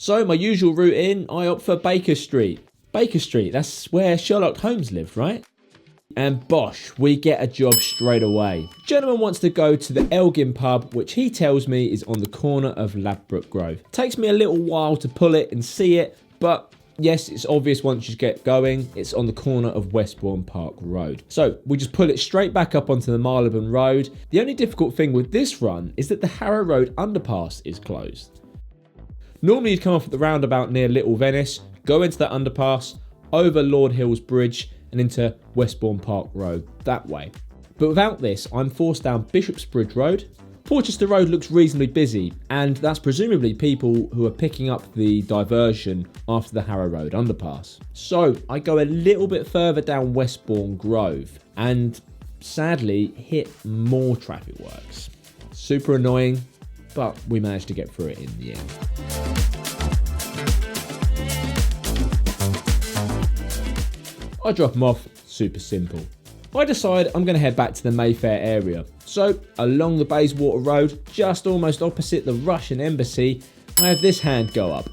So my usual route in, I opt for Baker Street. Baker Street, that's where Sherlock Holmes lived, right? And bosh, we get a job straight away. Gentleman wants to go to the Elgin pub, which he tells me is on the corner of Ladbroke Grove. Takes me a little while to pull it and see it, but yes, it's obvious once you get going. It's on the corner of Westbourne Park Road. So we just pull it straight back up onto the Marylebone Road. The only difficult thing with this run is that the Harrow Road underpass is closed. Normally you'd come off at the roundabout near Little Venice, go into that underpass, over Lord Hill's Bridge and into Westbourne Park Road that way. But without this, I'm forced down Bishopsbridge Road. Porchester Road looks reasonably busy, and that's presumably people who are picking up the diversion after the Harrow Road underpass. So I go a little bit further down Westbourne Grove and sadly hit more traffic works. Super annoying, but we managed to get through it in the end. I drop them off, super simple. I decide I'm going to head back to the Mayfair area. So, along the Bayswater Road, just almost opposite the Russian embassy, I have this hand go up.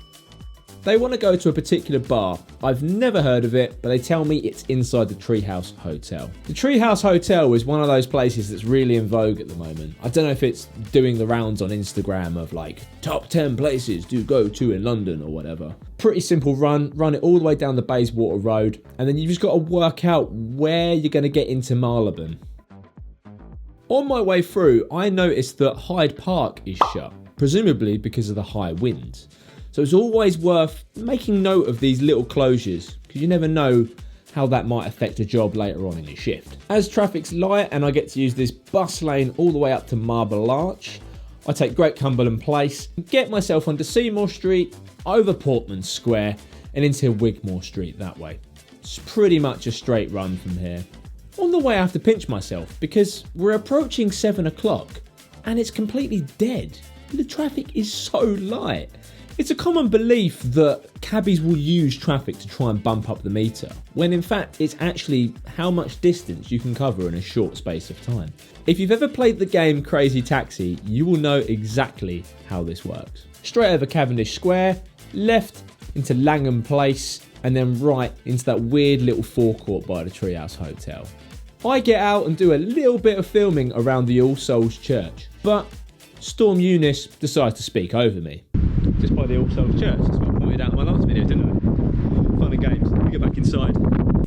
They want to go to a particular bar. I've never heard of it, but they tell me it's inside the Treehouse Hotel. The Treehouse Hotel is one of those places that's really in vogue at the moment. I don't know if it's doing the rounds on Instagram of like, top 10 places to go to in London or whatever. Pretty simple run it all the way down the Bayswater Road, and then you've just got to work out where you're going to get into Marylebone. On my way through, I noticed that Hyde Park is shut, presumably because of the high winds. So it's always worth making note of these little closures, because you never know how that might affect a job later on in your shift. As traffic's light and I get to use this bus lane all the way up to Marble Arch, I take Great Cumberland Place, get myself onto Seymour Street, over Portman Square, and into Wigmore Street that way. It's pretty much a straight run from here. On the way I have to pinch myself, because we're approaching 7 o'clock, and it's completely dead. The traffic is so light. It's a common belief that cabbies will use traffic to try and bump up the meter, when in fact it's actually how much distance you can cover in a short space of time. If you've ever played the game Crazy Taxi, you will know exactly how this works. Straight over Cavendish Square, left into Langham Place, and then right into that weird little forecourt by the Treehouse Hotel. I get out and do a little bit of filming around the All Souls Church, but Storm Eunice decides to speak over me. Just by the All Souls Church, that's what I pointed out in my last video, didn't I? Fun and games. Let me get back inside.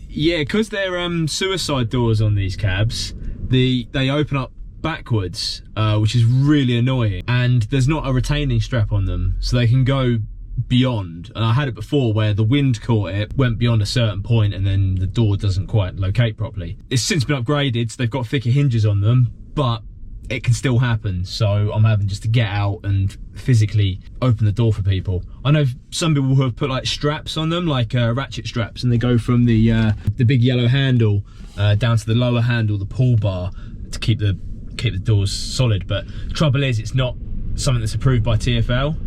Yeah, because they're suicide doors on these cabs, they open up backwards, which is really annoying. And there's not a retaining strap on them, so they can go beyond. And I had it before where the wind caught it, went beyond a certain point, and then the door doesn't quite locate properly. It's since been upgraded, so they've got thicker hinges on them, but it can still happen, so I'm having just to get out and physically open the door for people. I know some people who have put like straps on them, like ratchet straps, and they go from the big yellow handle down to the lower handle, the pull bar, to keep the doors solid. But the trouble is, it's not something that's approved by TfL.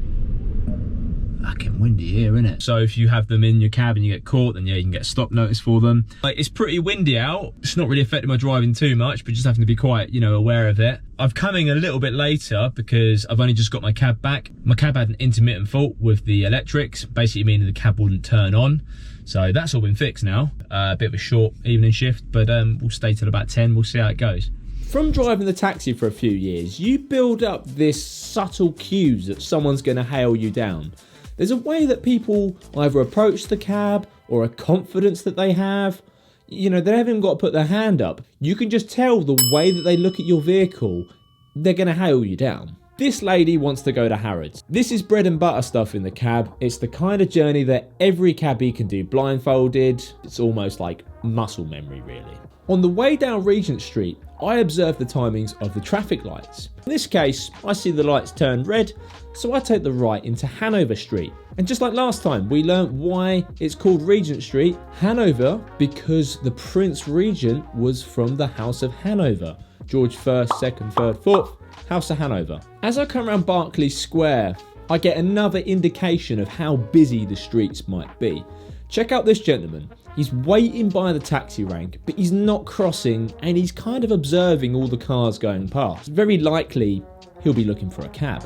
Fucking windy here, isn't it? So if you have them in your cab and you get caught, then yeah, you can get a stop notice for them. Like, it's pretty windy out. It's not really affecting my driving too much, but just having to be quite, aware of it. I'm coming a little bit later because I've only just got my cab back. My cab had an intermittent fault with the electrics, basically meaning the cab wouldn't turn on. So that's all been fixed now. A bit of a short evening shift, but we'll stay till about 10. We'll see how it goes. From driving the taxi for a few years, you build up this subtle cues that someone's going to hail you down. There's a way that people either approach the cab or a confidence that they have. They haven't even got to put their hand up. You can just tell the way that they look at your vehicle, they're going to hail you down. This lady wants to go to Harrods. This is bread and butter stuff in the cab. It's the kind of journey that every cabbie can do blindfolded. It's almost like muscle memory, really. On the way down Regent Street, I observe the timings of the traffic lights. In this case, I see the lights turn red, so I take the right into Hanover Street. And just like last time, we learnt why it's called Regent Street. Hanover, because the Prince Regent was from the House of Hanover. George 1st, 2nd, 3rd, 4th, House of Hanover. As I come around Berkeley Square, I get another indication of how busy the streets might be. Check out this gentleman. He's waiting by the taxi rank, but he's not crossing, and he's kind of observing all the cars going past. Very likely, he'll be looking for a cab.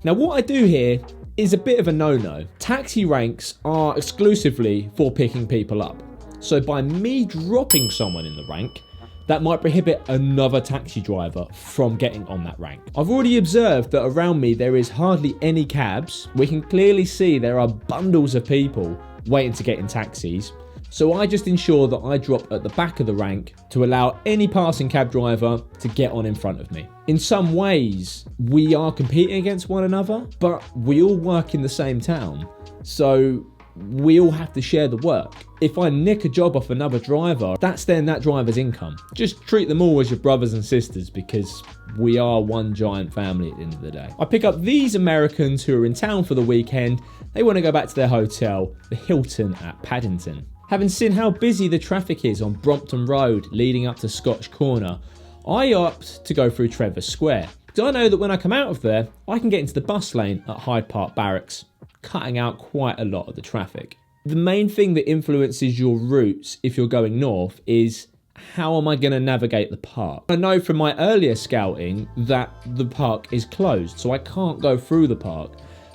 Now what I do here is a bit of a no-no. Taxi ranks are exclusively for picking people up. So by me dropping someone in the rank, that might prohibit another taxi driver from getting on that rank. I've already observed that around me there is hardly any cabs. We can clearly see there are bundles of people waiting to get in taxis. So I just ensure that I drop at the back of the rank to allow any passing cab driver to get on in front of me. In some ways, we are competing against one another, but we all work in the same town. So we all have to share the work. If I nick a job off another driver, that's then that driver's income. Just treat them all as your brothers and sisters because we are one giant family at the end of the day. I pick up these Americans who are in town for the weekend. They want to go back to their hotel, the Hilton at Paddington. Having seen how busy the traffic is on Brompton Road leading up to Scotch Corner, I opt to go through Trevor Square. So I know that when I come out of there, I can get into the bus lane at Hyde Park Barracks, cutting out quite a lot of the traffic. The main thing that influences your routes if you're going north is how am I going to navigate the park? I know from my earlier scouting that the park is closed, so I can't go through the park.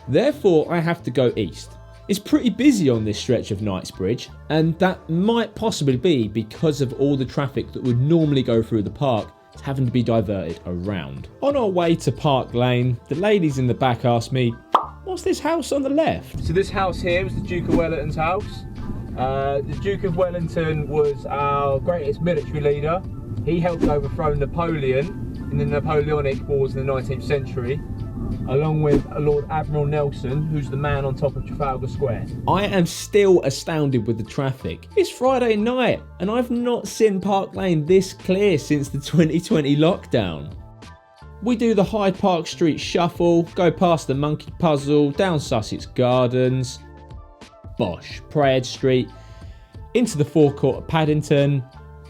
Therefore, I have to go east. It's pretty busy on this stretch of Knightsbridge, and that might possibly be because of all the traffic that would normally go through the park is having to be diverted around. On our way to Park Lane, the ladies in the back asked me, "What's this house on the left?" So this house here was the Duke of Wellington's house. The Duke of Wellington was our greatest military leader. He helped overthrow Napoleon in the Napoleonic Wars in the 19th century, along with Lord Admiral Nelson, who's the man on top of Trafalgar Square. I am still astounded with the traffic. It's Friday night, and I've not seen Park Lane this clear since the 2020 lockdown. We do the Hyde Park Street shuffle, go past the Monkey Puzzle, down Sussex Gardens, bosh, Praed Street, into the forecourt at Paddington.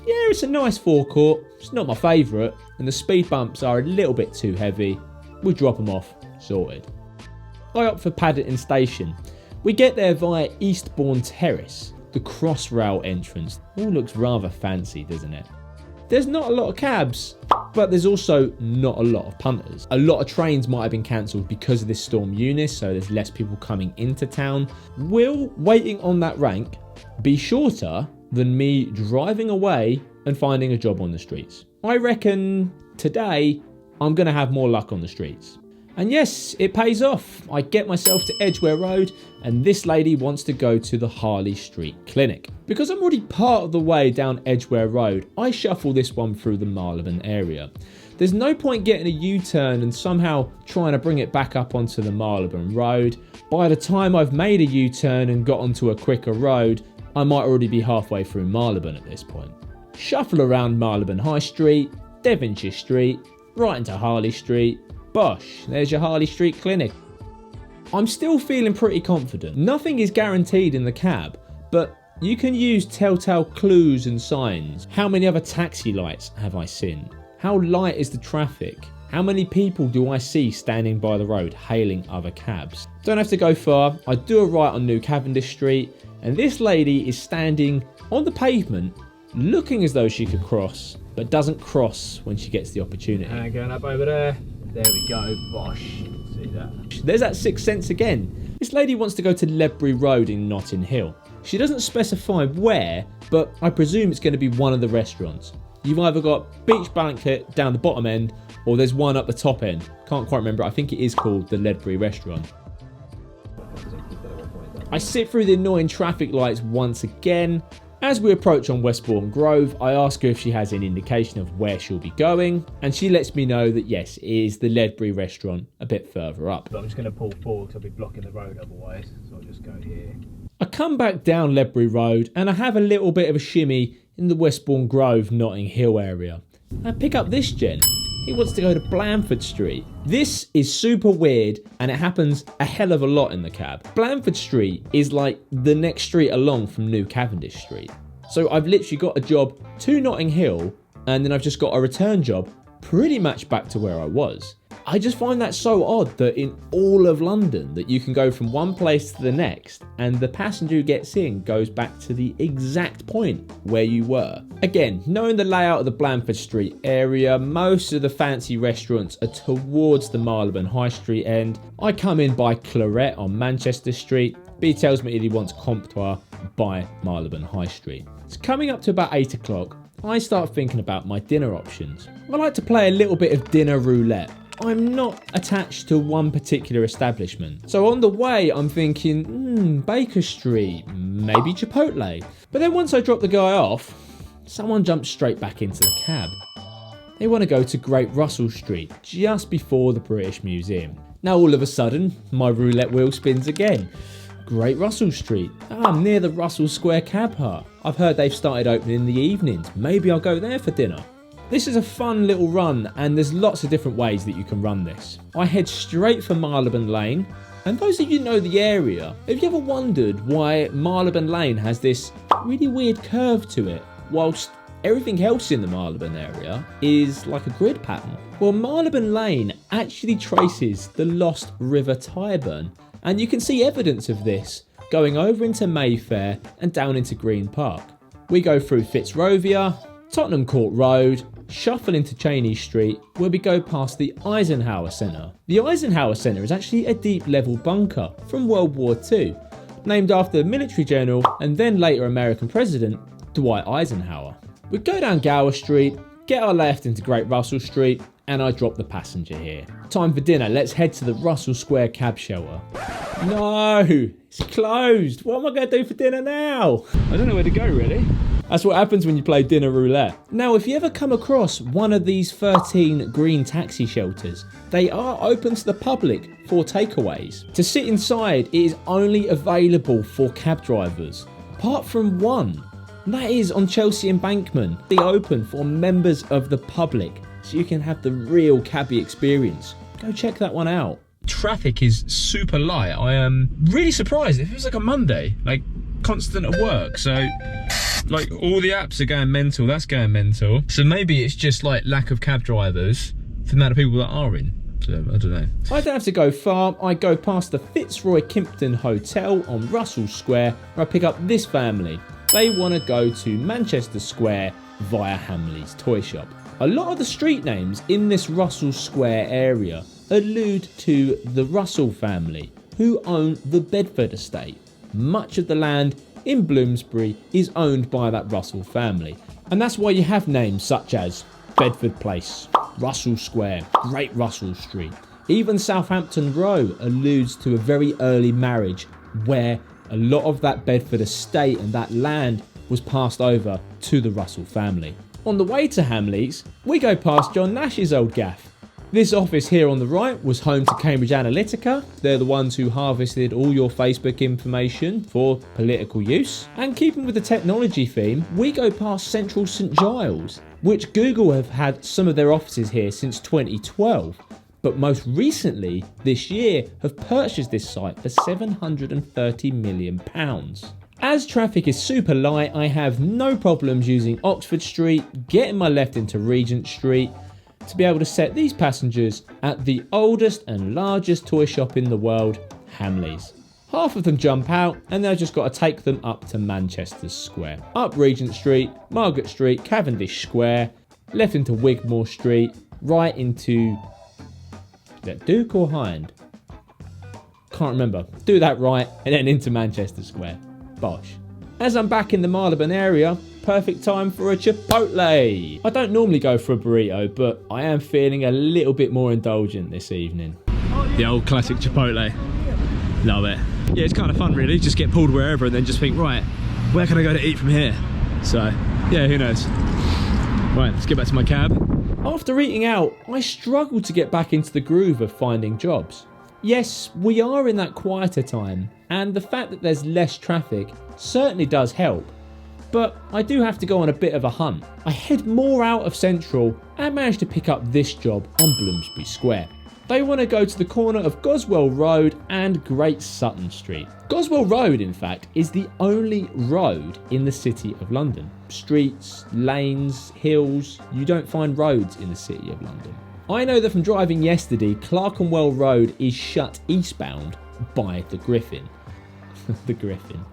Yeah, it's a nice forecourt. It's not my favourite, and the speed bumps are a little bit too heavy. We drop them off, sorted. I opt for Paddington Station. We get there via Eastbourne Terrace, the Crossrail entrance. All looks rather fancy, doesn't it? There's not a lot of cabs, but there's also not a lot of punters. A lot of trains might have been cancelled because of this Storm Eunice, so there's less people coming into town. Will waiting on that rank be shorter than me driving away and finding a job on the streets? I reckon today I'm going to have more luck on the streets. And yes, it pays off. I get myself to Edgware Road and this lady wants to go to the Harley Street Clinic. Because I'm already part of the way down Edgware Road, I shuffle this one through the Marylebone area. There's no point getting a U-turn and somehow trying to bring it back up onto the Marylebone Road. By the time I've made a U-turn and got onto a quicker road, I might already be halfway through Marylebone at this point. Shuffle around Marylebone High Street, Devonshire Street, right into Harley Street. Bosh, there's your Harley Street Clinic. I'm still feeling pretty confident. Nothing is guaranteed in the cab, but you can use telltale clues and signs. How many other taxi lights have I seen? How light is the traffic? How many people do I see standing by the road hailing other cabs? Don't have to go far. I do a right on New Cavendish Street, and this lady is standing on the pavement looking as though she could cross, but doesn't cross when she gets the opportunity. And going up over there. There we go, bosh, you can see that. There's that sixth sense again. This lady wants to go to Ledbury Road in Notting Hill. She doesn't specify where, but I presume it's going to be one of the restaurants. You've either got Beach Blanket down the bottom end, or there's one up the top end. Can't quite remember, I think it is called the Ledbury Restaurant. I sit through the annoying traffic lights once again. As we approach on Westbourne Grove, I ask her if she has any indication of where she'll be going, and she lets me know that yes, it is the Ledbury Restaurant a bit further up. But I'm just going to pull forward because I'll be blocking the road otherwise, so I'll just go here. I come back down Ledbury Road and I have a little bit of a shimmy in the Westbourne Grove Notting Hill area. I pick up this gent. He wants to go to Blandford Street. This is super weird and it happens a hell of a lot in the cab. Blandford Street is like the next street along from New Cavendish Street. So I've literally got a job to Notting Hill and then I've just got a return job pretty much back to where I was. I just find that so odd that in all of London that you can go from one place to the next and the passenger who gets in goes back to the exact point where you were. Again, knowing the layout of the Blandford Street area, most of the fancy restaurants are towards the Marylebone High Street end. I come in by Claret on Manchester Street. B tells me he wants Comptoir by Marylebone High Street. It's coming up to about 8 o'clock. I start thinking about my dinner options. I like to play a little bit of dinner roulette. I'm not attached to one particular establishment. So on the way, I'm thinking, Baker Street, maybe Chipotle. But then once I drop the guy off, someone jumps straight back into the cab. They want to go to Great Russell Street, just before the British Museum. Now all of a sudden, my roulette wheel spins again. Great Russell Street. I'm near the Russell Square cab hut. I've heard they've started opening in the evenings. Maybe I'll go there for dinner. This is a fun little run, and there's lots of different ways that you can run this. I head straight for Marylebone Lane, and those of you who know the area, have you ever wondered why Marylebone Lane has this really weird curve to it, whilst everything else in the Marylebone area is like a grid pattern? Well, Marylebone Lane actually traces the lost River Tyburn, and you can see evidence of this going over into Mayfair and down into Green Park. We go through Fitzrovia, Tottenham Court Road, shuffle into Cheney Street, where we go past the Eisenhower Centre. The Eisenhower Centre is actually a deep level bunker from World War II, named after the military general and then later American President Dwight Eisenhower. We go down Gower Street, get our left into Great Russell Street, and I drop the passenger here. Time for dinner, let's head to the Russell Square cab shelter. No, it's closed. What am I going to do for dinner now? I don't know where to go really. That's what happens when you play dinner roulette. Now, if you ever come across one of these 13 green taxi shelters, they are open to the public for takeaways. To sit inside, it is only available for cab drivers, apart from one. And that is on Chelsea Embankment. They open for members of the public, so you can have the real cabbie experience. Go check that one out. Traffic is super light. I am really surprised. It feels like a Monday, like constant at work. So like all the apps are going mental, that's going mental. So maybe it's just like lack of cab drivers for the amount of people that are in. So I don't know. I don't have to go far. I go past the Fitzroy Kimpton Hotel on Russell Square, where I pick up this family. They want to go to Manchester Square via Hamley's Toy Shop. A lot of the street names in this Russell Square area allude to the Russell family, who own the Bedford estate. Much of the land in Bloomsbury is owned by that Russell family, and that's why you have names such as Bedford Place, Russell Square, Great Russell Street. Even Southampton Row alludes to a very early marriage where a lot of that Bedford estate and that land was passed over to the Russell family. On the way to Hamleys, we go past John Nash's old gaff. This office here on the right was home to Cambridge Analytica. They're the ones who harvested all your Facebook information for political use. And keeping with the technology theme, we go past Central St Giles, which Google have had some of their offices here since 2012. But most recently, this year, have purchased this site for £730 million. As traffic is super light, I have no problems using Oxford Street, getting my left into Regent Street, to be able to set these passengers at the oldest and largest toy shop in the world, Hamleys. Half of them jump out and they've just got to take them up to Manchester Square. Up Regent Street, Margaret Street, Cavendish Square, left into Wigmore Street, right into... is that Duke or Hind? Can't remember. Do that right and then into Manchester Square. Bosh. As I'm back in the Marylebone area, perfect time for a Chipotle. I don't normally go for a burrito, but I am feeling a little bit more indulgent this evening. The old classic Chipotle. Love it. Yeah, it's kind of fun really, just get pulled wherever and then just think, right, where can I go to eat from here? So, yeah, who knows. Right, let's get back to my cab. After eating out, I struggled to get back into the groove of finding jobs. Yes, we are in that quieter time, and the fact that there's less traffic certainly does help. But I do have to go on a bit of a hunt. I head more out of Central and manage to pick up this job on Bloomsbury Square. They want to go to the corner of Goswell Road and Great Sutton Street. Goswell Road, in fact, is the only road in the City of London. streets, lanes, hills. You don't find roads in the City of London. I know that from driving yesterday, Clerkenwell Road is shut eastbound by the Griffin. The Griffin.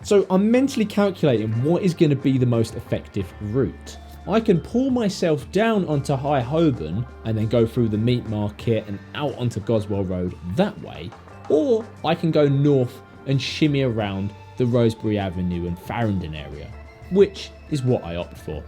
So I'm mentally calculating what is going to be the most effective route. I can pull myself down onto High Holborn and then go through the meat market and out onto Goswell Road that way, or I can go north and shimmy around the Rosebery Avenue and Farringdon area, which is what I opt for.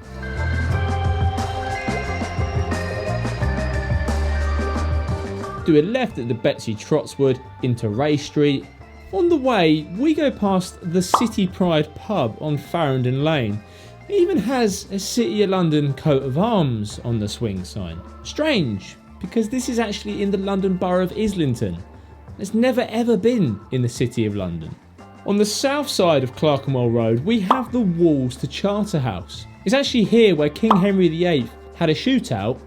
Do a left at the Betsy Trotswood into Ray Street. On the way, we go past the City Pride pub on Farringdon Lane. It even has a City of London coat of arms on the swing sign. Strange, because this is actually in the London Borough of Islington. It's never ever been in the City of London. On the south side of Clerkenwell Road, we have the walls to Charterhouse. It's actually here where King Henry VIII had a shootout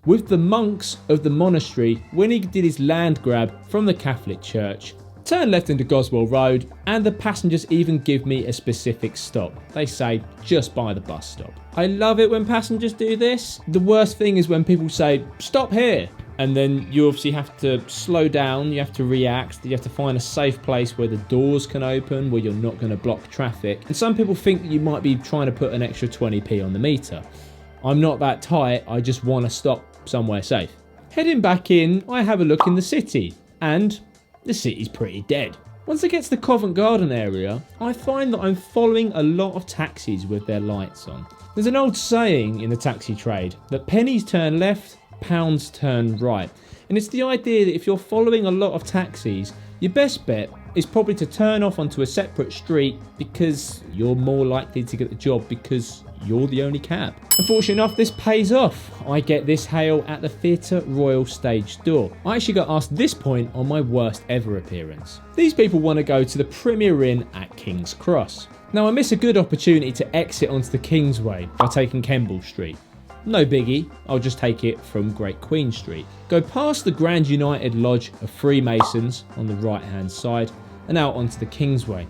with the monks of the monastery when he did his land grab from the Catholic Church. Turn left into Goswell Road, and the passengers even give me a specific stop. They say just by the bus stop. I love it when passengers do this. The worst thing is when people say stop here, and then you obviously have to slow down, you have to react, you have to find a safe place where the doors can open, where you're not going to block traffic. And some people think that you might be trying to put an extra 20p on the meter. I'm not that tight, I just want to stop somewhere safe. Heading back in, I have a look in the city, and the city's pretty dead. Once I get to the Covent Garden area, I find that I'm following a lot of taxis with their lights on. There's an old saying in the taxi trade that pennies turn left, pounds turn right. And it's the idea that if you're following a lot of taxis, your best bet is probably to turn off onto a separate street because you're more likely to get the job because you're the only cab. Unfortunately enough, this pays off. I get this hail at the Theatre Royal stage door. I actually got asked this point on my worst ever appearance. These people want to go to the Premier Inn at King's Cross. Now I miss a good opportunity to exit onto the Kingsway by taking Kemble Street. No biggie, I'll just take it from Great Queen Street. Go past the Grand United Lodge of Freemasons on the right hand side and out onto the Kingsway.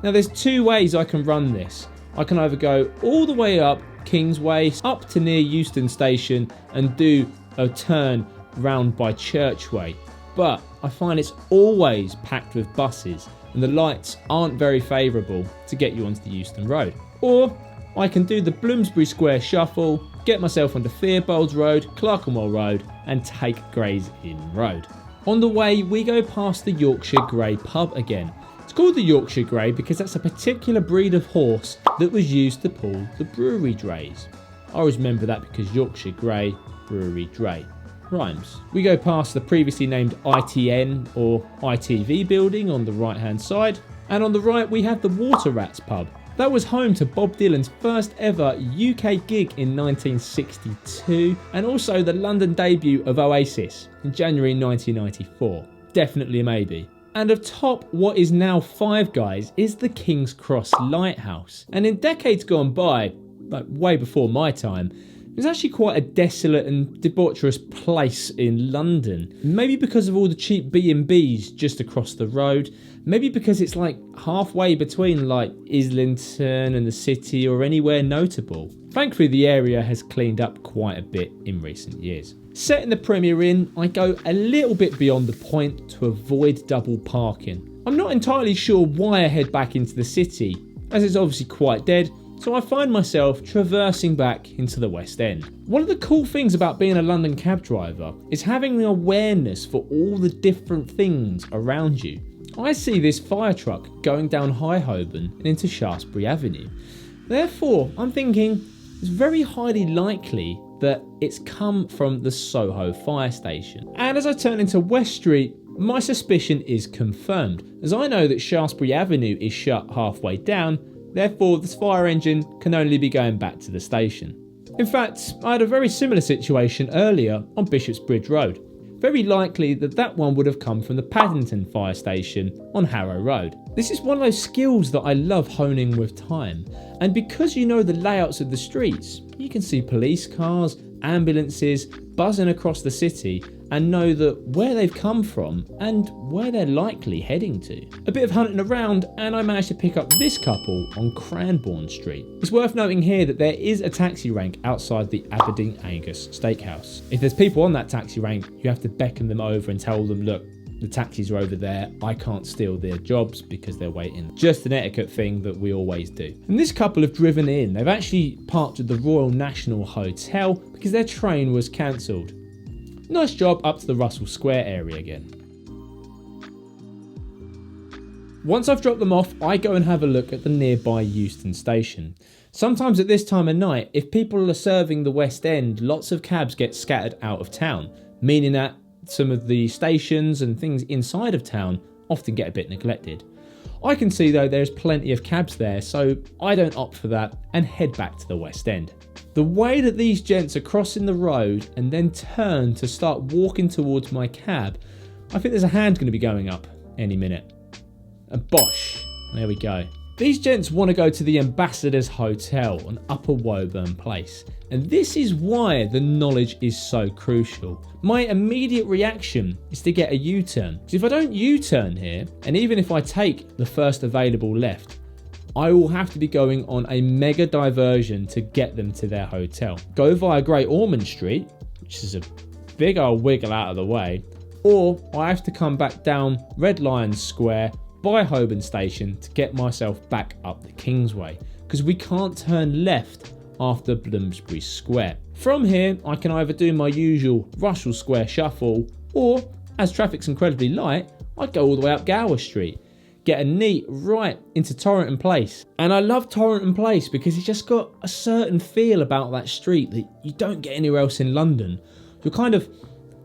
Now there's two ways I can run this. I can either go all the way up Kingsway, up to near Euston Station and do a turn round by Churchway. But I find it's always packed with buses and the lights aren't very favourable to get you onto the Euston Road. Or I can do the Bloomsbury Square shuffle, get myself onto Theobald's Road, Clerkenwell Road and take Gray's Inn Road. On the way we go past the Yorkshire Grey pub again. It's called the Yorkshire Grey because that's a particular breed of horse that was used to pull the brewery drays. I always remember that because Yorkshire Grey, brewery dray. Rhymes. We go past the previously named ITN or ITV building on the right hand side, and on the right we have the Water Rats pub. That was home to Bob Dylan's first ever UK gig in 1962 and also the London debut of Oasis in January 1994. Definitely a maybe. And atop what is now Five Guys is the King's Cross Lighthouse. And in decades gone by, like way before my time, it was actually quite a desolate and debaucherous place in London. Maybe because of all the cheap B&Bs just across the road. Maybe because it's like halfway between like Islington and the city or anywhere notable. Thankfully the area has cleaned up quite a bit in recent years. Set in the Premier Inn, I go a little bit beyond the point to avoid double parking. I'm not entirely sure why I head back into the city, as it's obviously quite dead, so I find myself traversing back into the West End. One of the cool things about being a London cab driver is having an awareness for all the different things around you. I see this fire truck going down High Holborn and into Shaftesbury Avenue. Therefore, I'm thinking it's very highly likely that it's come from the Soho fire station. And as I turn into West Street, my suspicion is confirmed, as I know that Shaftesbury Avenue is shut halfway down, therefore this fire engine can only be going back to the station. In fact, I had a very similar situation earlier on Bishopsbridge Road. Very likely that one would have come from the Paddington fire station on Harrow Road. This is one of those skills that I love honing with time, and because you know the layouts of the streets, you can see police cars, ambulances buzzing across the city and know that where they've come from and where they're likely heading to. A bit of hunting around and I managed to pick up this couple on Cranbourne Street. It's worth noting here that there is a taxi rank outside the Aberdeen Angus Steakhouse. If there's people on that taxi rank, you have to beckon them over and tell them, look, the taxis are over there, I can't steal their jobs because they're waiting. Just an etiquette thing that we always do. And this couple have driven in. They've actually parked at the Royal National Hotel because their train was cancelled. Nice job up to the Russell Square area again. Once I've dropped them off, I go and have a look at the nearby Euston station. Sometimes at this time of night, if people are serving the West End, lots of cabs get scattered out of town, meaning that some of the stations and things inside of town often get a bit neglected. I can see though there's plenty of cabs there, so I don't opt for that and head back to the West End. The way that these gents are crossing the road and then turn to start walking towards my cab, I think there's a hand going to be going up any minute. And bosh, there we go. These gents want to go to the Ambassador's Hotel on Upper Woburn Place, and this is why the knowledge is so crucial. My immediate reaction is to get a U-turn, because if I don't U-turn here, and even if I take the first available left, I will have to be going on a mega diversion to get them to their hotel. Go via Great Ormond Street, which is a big old wiggle out of the way, or I have to come back down Red Lions Square by Holborn Station to get myself back up the Kingsway, because we can't turn left after Bloomsbury Square. From here, I can either do my usual Russell Square shuffle, or, as traffic's incredibly light, I go all the way up Gower Street, get a neat right into Torrington Place. And I love Torrington Place because it's just got a certain feel about that street that you don't get anywhere else in London. You're kind of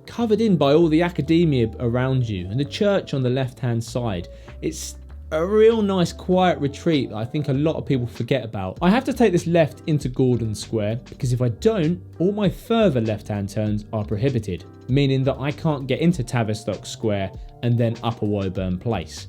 covered in by all the academia around you and the church on the left hand side. It's a real nice quiet retreat that I think a lot of people forget about. I have to take this left into Gordon Square because if I don't, all my further left hand turns are prohibited, meaning that I can't get into Tavistock Square and then Upper Woburn Place.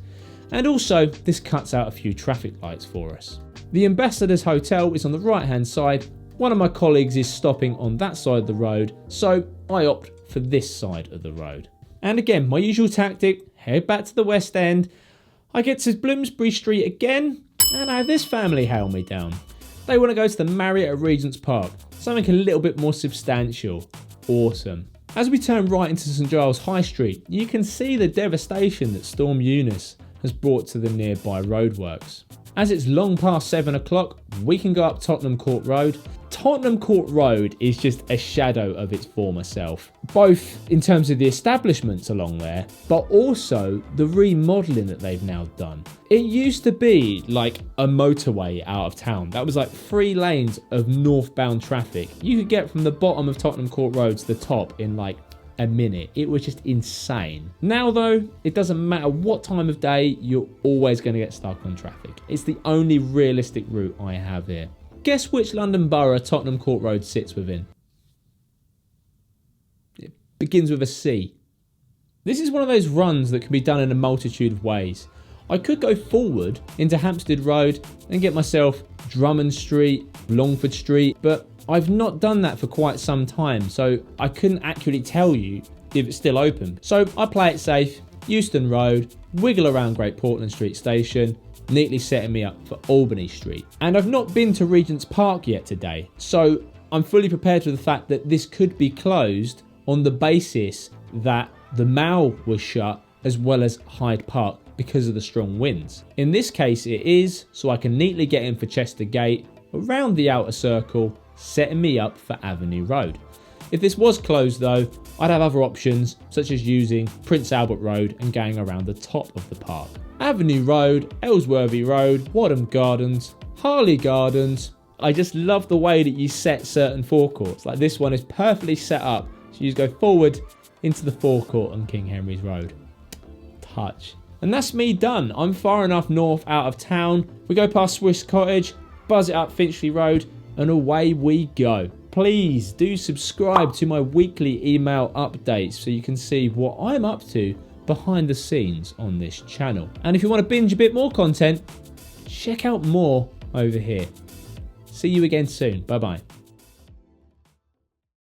And also, this cuts out a few traffic lights for us. The Ambassador's Hotel is on the right hand side. One of my colleagues is stopping on that side of the road, so I opt for this side of the road. And again, my usual tactic, head back to the West End. I get to Bloomsbury Street again, and I have this family hail me down. They want to go to the Marriott at Regent's Park, something a little bit more substantial. Awesome. As we turn right into St Giles High Street, you can see the devastation that Storm Eunice has brought to the nearby roadworks. As it's long past 7 o'clock, we can go up Tottenham Court Road. Tottenham Court Road is just a shadow of its former self, both in terms of the establishments along there, but also the remodelling that they've now done. It used to be like a motorway out of town. That was like 3 lanes of northbound traffic. You could get from the bottom of Tottenham Court Road to the top in like a minute. It was just insane. Now though, it doesn't matter what time of day, you're always going to get stuck on traffic. It's the only realistic route I have here. Guess which London borough Tottenham Court Road sits within? It begins with a C. This is one of those runs that can be done in a multitude of ways. I could go forward into Hampstead Road and get myself Drummond Street, Longford Street, but I've not done that for quite some time, so I couldn't accurately tell you if it's still open. So I play it safe, Euston Road, wiggle around Great Portland Street Station, neatly setting me up for Albany Street. And I've not been to Regent's Park yet today, so I'm fully prepared for the fact that this could be closed on the basis that the Mall was shut as well as Hyde Park because of the strong winds. In this case it is, so I can neatly get in for Chester Gate, around the outer circle, setting me up for Avenue Road. If this was closed though, I'd have other options such as using Prince Albert Road and going around the top of the park. Avenue Road, Ellsworthy Road, Wadham Gardens, Harley Gardens. I just love the way that you set certain forecourts. Like this one is perfectly set up, so you just go forward into the forecourt on King Henry's Road. Touch. And that's me done. I'm far enough north out of town. We go past Swiss Cottage, buzz it up Finchley Road, and away we go. Please do subscribe to my weekly email updates so you can see what I'm up to behind the scenes on this channel. And if you want to binge a bit more content, check out more over here. See you again soon. Bye bye.